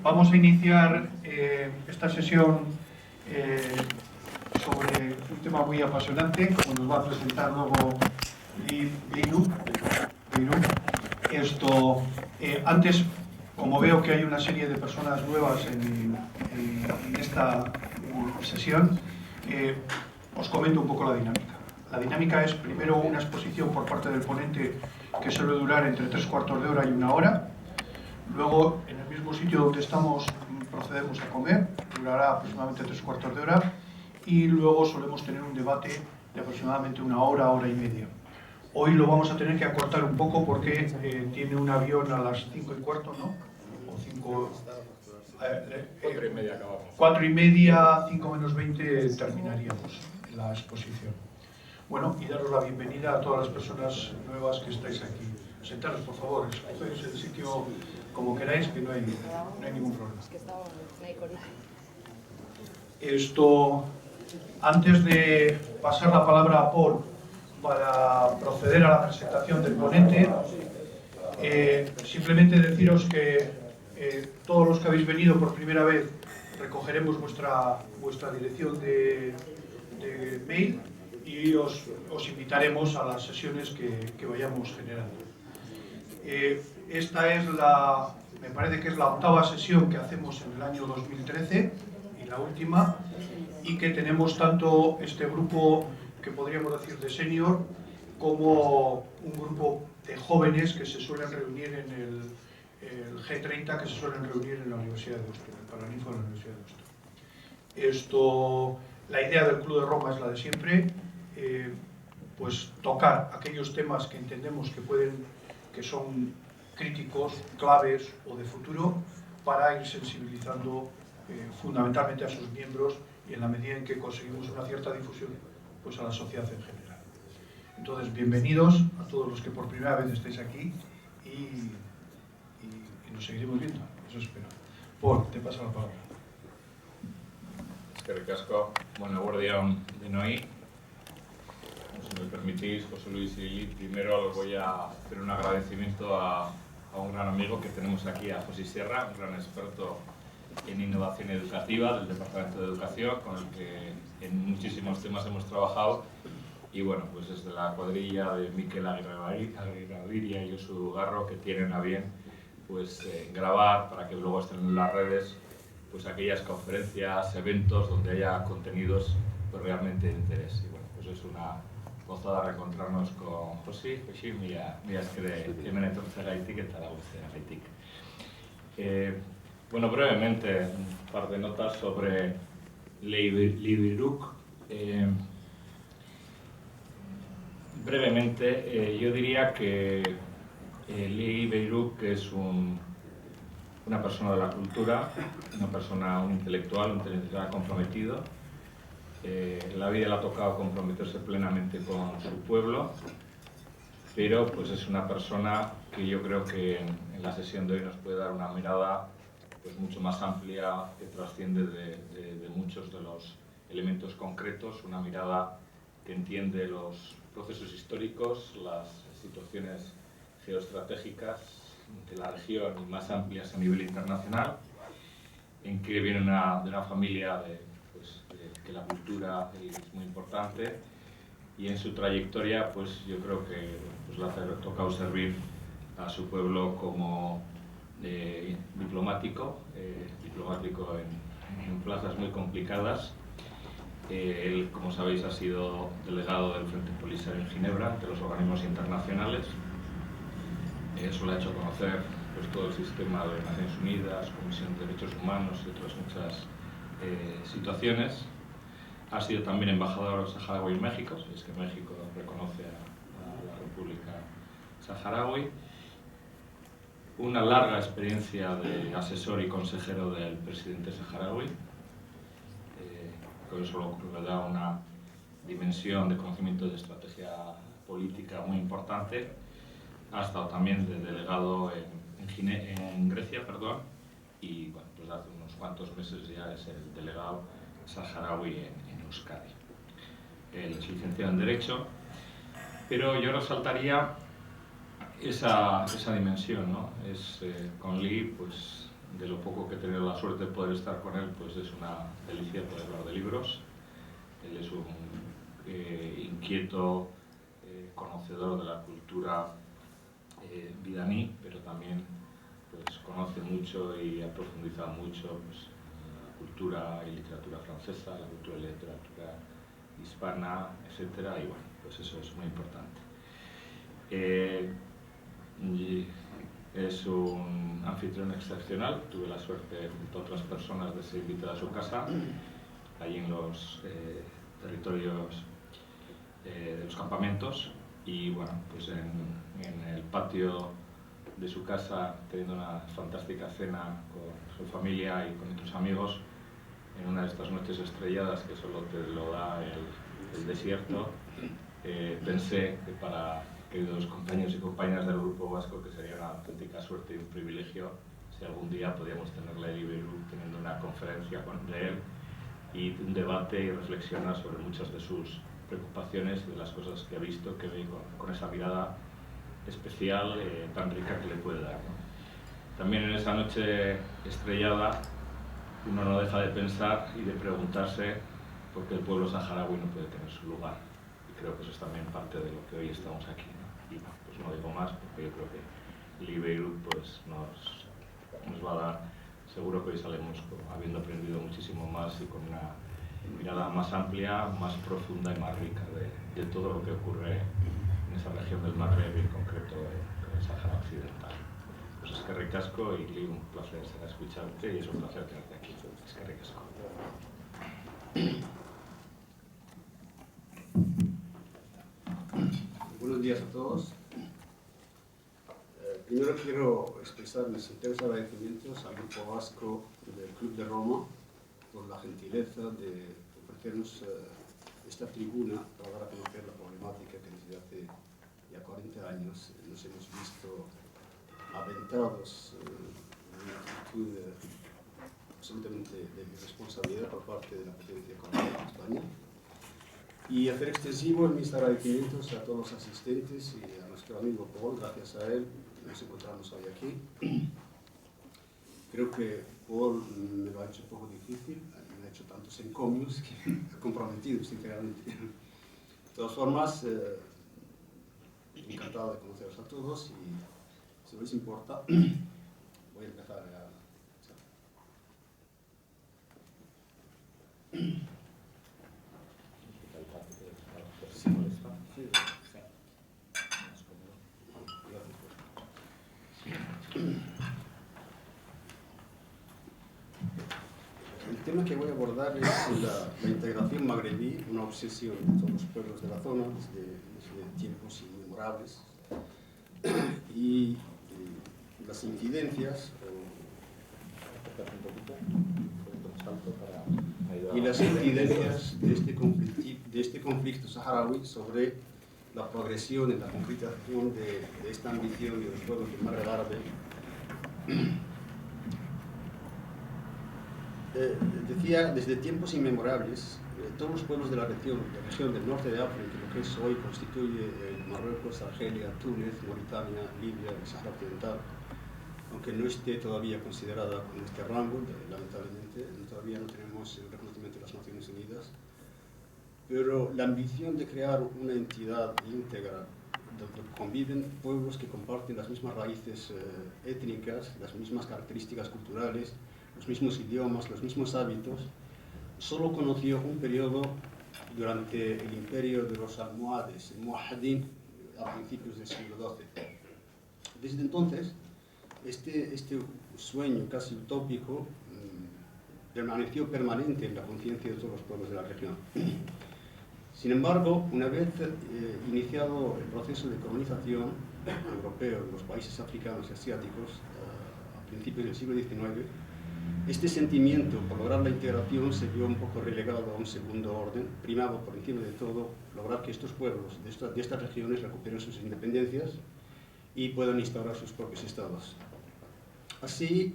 Vamos a iniciar esta sesión sobre un tema muy apasionante, como nos va a presentar luego Lee Beirut. Antes, como veo que hay una serie de personas nuevas en esta sesión, os comento un poco la dinámica. La dinámica es primero una exposición por parte del ponente que suele durar entre 3/4 de hora y 1 hora. Luego, en el mismo sitio donde estamos, procedemos a comer, durará aproximadamente 3/4 de hora, y luego solemos tener un debate de aproximadamente 1 hora, hora y media. Hoy lo vamos a tener que acortar un poco porque tiene un avión a las 5:15, ¿no? O 5... 4:30 acabamos. 4:30, 5 menos 20 terminaríamos la exposición. Bueno, y daros la bienvenida a todas las personas nuevas que estáis aquí. Sentaros, por favor, escogéis el sitio como queráis, que no hay ningún problema. Antes de pasar la palabra a Paul para proceder a la presentación del ponente, simplemente deciros que todos los que habéis venido por primera vez recogeremos vuestra dirección de mail y os invitaremos a las sesiones que vayamos generando. Esta es me parece que es la 8ª sesión que hacemos en el año 2013 y la última, y que tenemos tanto este grupo que podríamos decir de senior como un grupo de jóvenes que se suelen reunir en el G30, que se suelen reunir en la Universidad de Deusto, en el Paraninfo de la Universidad de Deusto. La idea del Club de Roma es la de siempre, pues tocar aquellos temas que entendemos que son críticos, claves o de futuro, para ir sensibilizando fundamentalmente a sus miembros y en la medida en que conseguimos una cierta difusión, pues a la sociedad en general. Entonces, bienvenidos a todos los que por primera vez estáis aquí y nos seguiremos viendo, eso espero. Paul, te paso la palabra. Es que ricasco. Bueno, guardián de Noí. Si me permitís, José Luis y Lili, primero os voy a hacer un agradecimiento a un gran amigo que tenemos aquí, a José Sierra, un gran experto en innovación educativa del Departamento de Educación, con el que en muchísimos temas hemos trabajado. Y bueno, pues es de la cuadrilla de Miquel Aguirre y Josu Garro, que tienen a bien pues, grabar para que luego estén en las redes pues, aquellas conferencias, eventos donde haya contenidos pues, realmente de interés. Y bueno, pues es una gozada reencontrarnos con José, mira escribe hemen etortzegaitik eta laguntzegaitik. Bueno, brevemente, un par de notas sobre Lee Beirut. Brevemente, yo diría que Lee Beirut es una persona de la cultura, un intelectual comprometido. La vida le ha tocado comprometerse plenamente con su pueblo, pero pues es una persona que yo creo que en la sesión de hoy nos puede dar una mirada pues mucho más amplia, que trasciende de muchos de los elementos concretos, una mirada que entiende los procesos históricos, las situaciones geoestratégicas de la región y más amplias a nivel internacional, en que viene de una familia que la cultura es muy importante, y en su trayectoria pues yo creo que pues, le ha tocado servir a su pueblo como diplomático en plazas muy complicadas. Él, como sabéis, ha sido delegado del Frente Polisario en Ginebra, ante los organismos internacionales. Eso le ha hecho conocer pues, todo el sistema de Naciones Unidas, Comisión de Derechos Humanos y otras muchas situaciones. Ha sido también embajador saharaui en México, es que México reconoce a la República Saharaui. Una larga experiencia de asesor y consejero del presidente saharaui. Con eso le da una dimensión de conocimiento de estrategia política muy importante. Ha estado también de delegado en Grecia, y bueno, pues hace unos cuantos meses ya es el delegado saharaui en Euskadi. Él es licenciado en Derecho, pero yo resaltaría esa dimensión, ¿no? Con Lee, pues de lo poco que he tenido la suerte de poder estar con él, pues es una delicia poder hablar de libros. Él es un inquieto conocedor de la cultura bidaní, pero también pues, conoce mucho y ha profundizado mucho pues, en la cultura y literatura francesa, la cultura y literatura hispana, etcétera, y bueno, pues eso es muy importante. Es un anfitrión excepcional. Tuve la suerte, junto a otras personas, de ser invitado a su casa, allí en los territorios de los campamentos. Y bueno, pues en el patio de su casa, teniendo una fantástica cena con su familia y con otros amigos, en una de estas noches estrelladas que solo te lo da el desierto, pensé que para queridos compañeros y compañeras del Grupo Vasco, que sería una auténtica suerte y un privilegio si algún día podíamos tenerle a Elie Beiruc teniendo una conferencia de él y un debate y reflexionar sobre muchas de sus preocupaciones, de las cosas que ha visto, que ve con esa mirada especial, tan rica que le puede dar, ¿no? También en esa noche estrellada uno no deja de pensar y de preguntarse por qué el pueblo saharaui no puede tener su lugar. Y creo que eso es también parte de lo que hoy estamos aquí, ¿no? Y bueno, pues no digo más porque yo creo que Elie Beiruc pues, nos va a dar, seguro que hoy salimos habiendo aprendido muchísimo más y con una mirada más amplia, más profunda y más rica de todo lo que ocurre en esa región del Magreb y en concreto en el Sahara Occidental. Pues es que ricasco y Lee, un placer ser escucharte y es un placer tenerte aquí. Es que ricasco. Buenos días a todos. Primero quiero expresar mis sinceros agradecimientos al Grupo Vasco del Club de Roma por la gentileza de ofrecernos esta tribuna para dar a conocer la problemática que desde hace ya 40 años nos hemos visto aventados en una actitud absolutamente de irresponsabilidad por parte de la potencia económica de España. Y hacer extensivo mis agradecimientos a todos los asistentes y a nuestro amigo Paul. Gracias a él nos encontramos hoy aquí. Creo que Paul me lo ha hecho un poco difícil, me ha hecho tantos encomios que me ha comprometido, sinceramente. De todas formas, encantado de conoceros a todos y si no les importa, voy a empezar a... El tema que voy a abordar es la integración magrebí, una obsesión de todos los pueblos de la zona desde tiempos inmemorables, y las incidencias de este conflicto saharaui sobre la progresión en la concretización de esta ambición de los pueblos del Magreb árabe. Decía, desde tiempos inmemorables, todos los pueblos de la región del norte de África, lo que es hoy constituye Marruecos, Argelia, Túnez, Mauritania, Libia, el Sahara Occidental, aunque no esté todavía considerada con este rango, lamentablemente, todavía no tenemos el reconocimiento de las Naciones Unidas, pero la ambición de crear una entidad íntegra donde conviven pueblos que comparten las mismas raíces étnicas, las mismas características culturales, los mismos idiomas, los mismos hábitos, solo conoció un periodo durante el imperio de los almohades, el Muwahhidin, a principios del siglo XII. Desde entonces, este sueño casi utópico permaneció permanente en la conciencia de todos los pueblos de la región. Sin embargo, una vez iniciado el proceso de colonización europeo de los países africanos y asiáticos a principios del siglo XIX, este sentimiento por lograr la integración se vio un poco relegado a un segundo orden, primado por encima de todo lograr que estos pueblos de estas regiones recuperen sus independencias y puedan instaurar sus propios estados. Así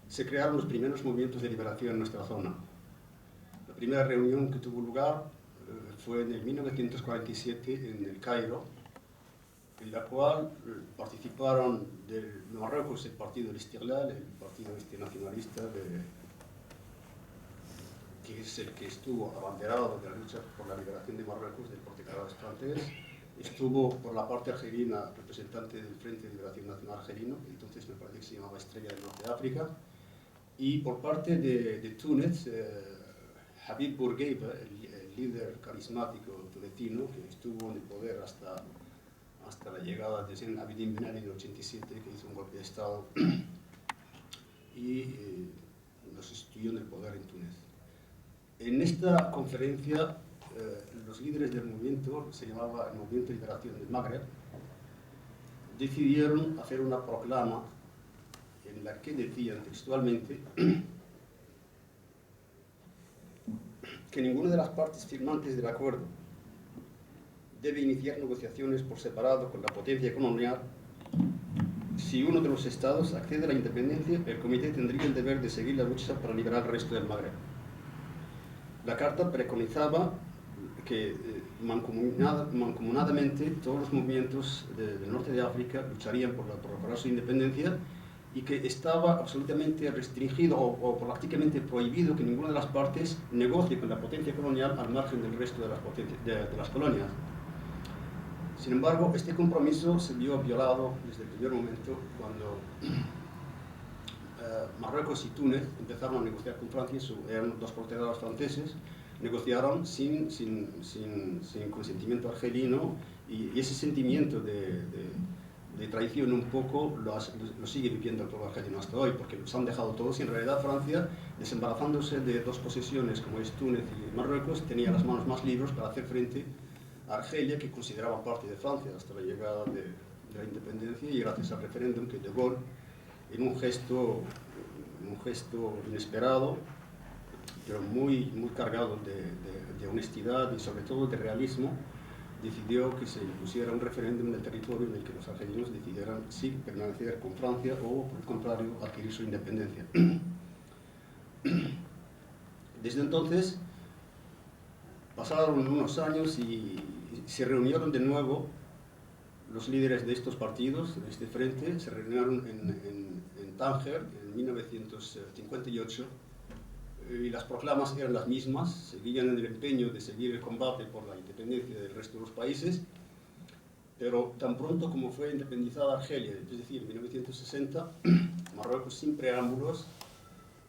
se crearon los primeros movimientos de liberación en nuestra zona. La primera reunión que tuvo lugar fue en el 1947 en el Cairo, en la cual participaron de Marruecos el partido del Istiqlal, el partido nacionalista que es el que estuvo abanderado de la lucha por la liberación de Marruecos del protectorado francés. Estuvo por la parte argelina representante del Frente de Liberación Nacional Argelino, que entonces me parece que se llamaba Estrella del Norte de África, y por parte de Túnez, Habib Bourguiba, el líder carismático tunecino, que estuvo en el poder hasta la llegada de Zen Abidine Ben Ali en el 87, que hizo un golpe de Estado y nos instituyó en el poder en Túnez. En esta conferencia, los líderes del movimiento, se llamaba el Movimiento de Liberación del Magreb, decidieron hacer una proclama en la que decían textualmente que ninguna de las partes firmantes del acuerdo debe iniciar negociaciones por separado con la potencia colonial. Si uno de los estados accede a la independencia, el comité tendría el deber de seguir la lucha para liberar al resto del Magreb. La carta preconizaba que mancomunadamente todos los movimientos del norte de África lucharían por lograr su independencia y que estaba absolutamente restringido o prácticamente prohibido que ninguna de las partes negocie con la potencia colonial al margen del resto de las colonias. Sin embargo, este compromiso se vio violado desde el primer momento cuando Marruecos y Túnez empezaron a negociar con Francia, eran dos protectorados franceses, negociaron sin consentimiento argelino, y ese sentimiento de traición un poco lo sigue viviendo el pueblo argelino hasta hoy, porque los han dejado todos y en realidad Francia, desembarazándose de dos posesiones como es Túnez y Marruecos, tenía las manos más libres para hacer frente a Argelia, que consideraba parte de Francia hasta la llegada de la independencia, y gracias al referéndum que De Gaulle, en un gesto inesperado, pero muy cargado de honestidad y sobre todo de realismo, decidió que se impusiera un referéndum en el territorio en el que los argelinos decidieran si permanecer con Francia o, por el contrario, adquirir su independencia. Desde entonces, pasaron unos años y se reunieron de nuevo los líderes de estos partidos, de este frente, se reunieron en Tánger en 1958, y las proclamas eran las mismas, seguían en el empeño de seguir el combate por la independencia del resto de los países, pero tan pronto como fue independizada Argelia, es decir, en 1960, Marruecos sin preámbulos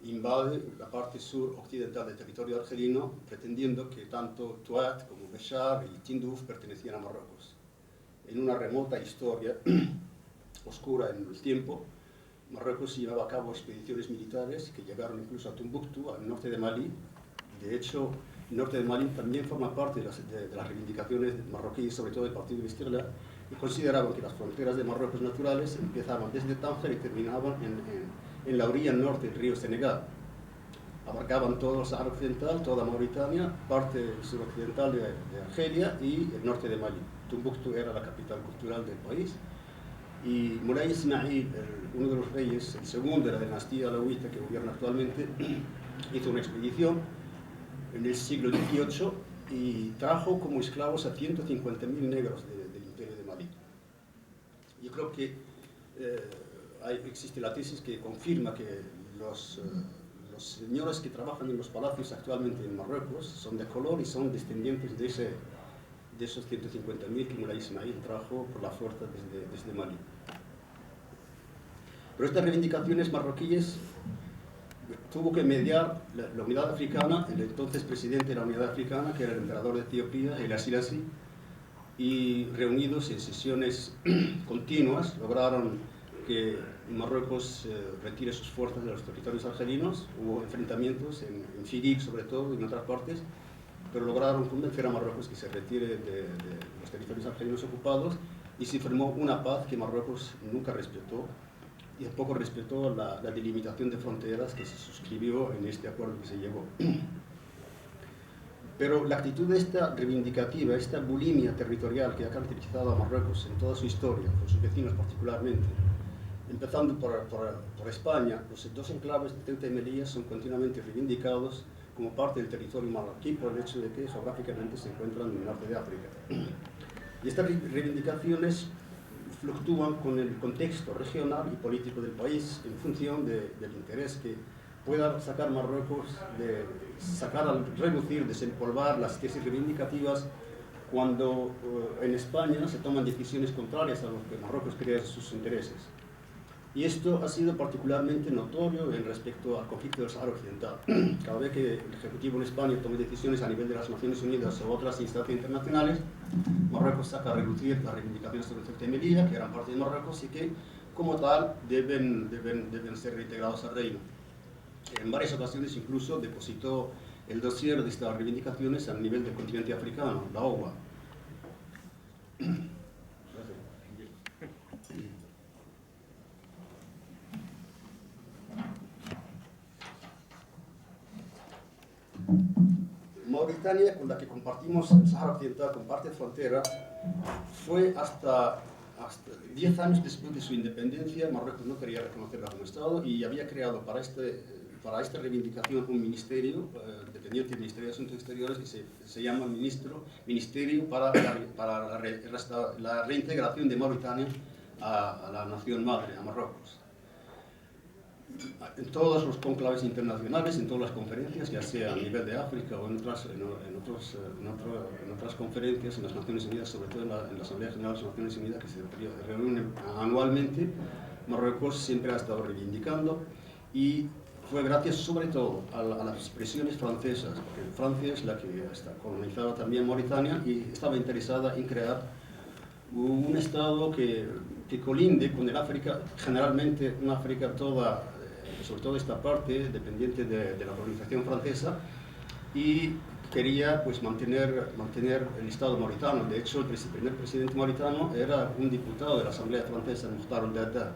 invade la parte sur-occidental del territorio argelino, pretendiendo que tanto Tuat como Béchar y Tindouf pertenecían a Marruecos. En una remota historia oscura en el tiempo, Marruecos llevaba a cabo expediciones militares que llegaron incluso a Tombuctú, al norte de Malí. De hecho, el norte de Malí también forma parte de las reivindicaciones marroquíes, sobre todo del partido de Istiqlal, y consideraban que las fronteras de Marruecos naturales empezaban desde Tánger y terminaban en la orilla norte del río Senegal. Abarcaban todo el Sahara Occidental, toda Mauritania, parte suroccidental de Argelia y el norte de Malí. Tombuctú era la capital cultural del país. Y Moulay Ismail, uno de los reyes, el segundo de la dinastía alauita que gobierna actualmente, hizo una expedición en el siglo XVIII y trajo como esclavos a 150.000 negros del imperio de Malí. Yo creo que existe la tesis que confirma que los señores que trabajan en los palacios actualmente en Marruecos son de color y son descendientes de esos 150.000 que Moulay Ismail trajo por la fuerza desde Malí. Pero estas reivindicaciones marroquíes tuvo que mediar la Unidad Africana, el entonces presidente de la Unidad Africana, que era el emperador de Etiopía, Haile Selassie, y reunidos en sesiones continuas lograron que Marruecos retire sus fuerzas de los territorios argelinos. Hubo enfrentamientos en Firik sobre todo y en otras partes, pero lograron convencer a Marruecos que se retire de los territorios argelinos ocupados, y se firmó una paz que Marruecos nunca respetó, y tampoco respetó la delimitación de fronteras que se suscribió en este acuerdo que se llegó. Pero la actitud esta reivindicativa, esta bulimia territorial que ha caracterizado a Marruecos en toda su historia, con sus vecinos particularmente, empezando por España, los dos enclaves de Ceuta y Melilla son continuamente reivindicados como parte del territorio marroquí por el hecho de que geográficamente se encuentran en el norte de África. Y estas reivindicaciones fluctúan con el contexto regional y político del país en función del interés que pueda sacar Marruecos, de sacar al relucir, desempolvar las tesis reivindicativas cuando en España se toman decisiones contrarias a lo que Marruecos crea sus intereses. Y esto ha sido particularmente notorio en respecto al conflicto del Sahara Occidental. Cada vez que el Ejecutivo en España toma decisiones a nivel de las Naciones Unidas o otras instancias internacionales, Marruecos saca a relucir las reivindicaciones sobre el Ceuta y Melilla, que eran parte de Marruecos y que, como tal, deben ser reintegrados al reino. En varias ocasiones incluso depositó el dossier de estas reivindicaciones a nivel del continente africano, la OGA. Mauritania, con la que compartimos el Sahara Occidental, comparte frontera, fue hasta 10 años después de su independencia. Marruecos no quería reconocerla como Estado y había creado para esta reivindicación un ministerio dependiente del Ministerio de Asuntos Exteriores que se llama Ministerio para la reintegración de Mauritania a la nación madre, a Marruecos. En todos los conclaves internacionales, en todas las conferencias, ya sea a nivel de África o en otras conferencias en las Naciones Unidas, sobre todo en la Asamblea General de las Naciones Unidas, que se reúnen anualmente, Marruecos siempre ha estado reivindicando, y fue gracias sobre todo a las presiones francesas, porque Francia es la que colonizaba también Mauritania y estaba interesada en crear un Estado que colinde con el África, generalmente una África toda, sobre todo esta parte, dependiente de la colonización francesa, y quería pues mantener el Estado mauritano. De hecho, el primer presidente mauritano era un diputado de la Asamblea Francesa, Mokhtar el-Dada.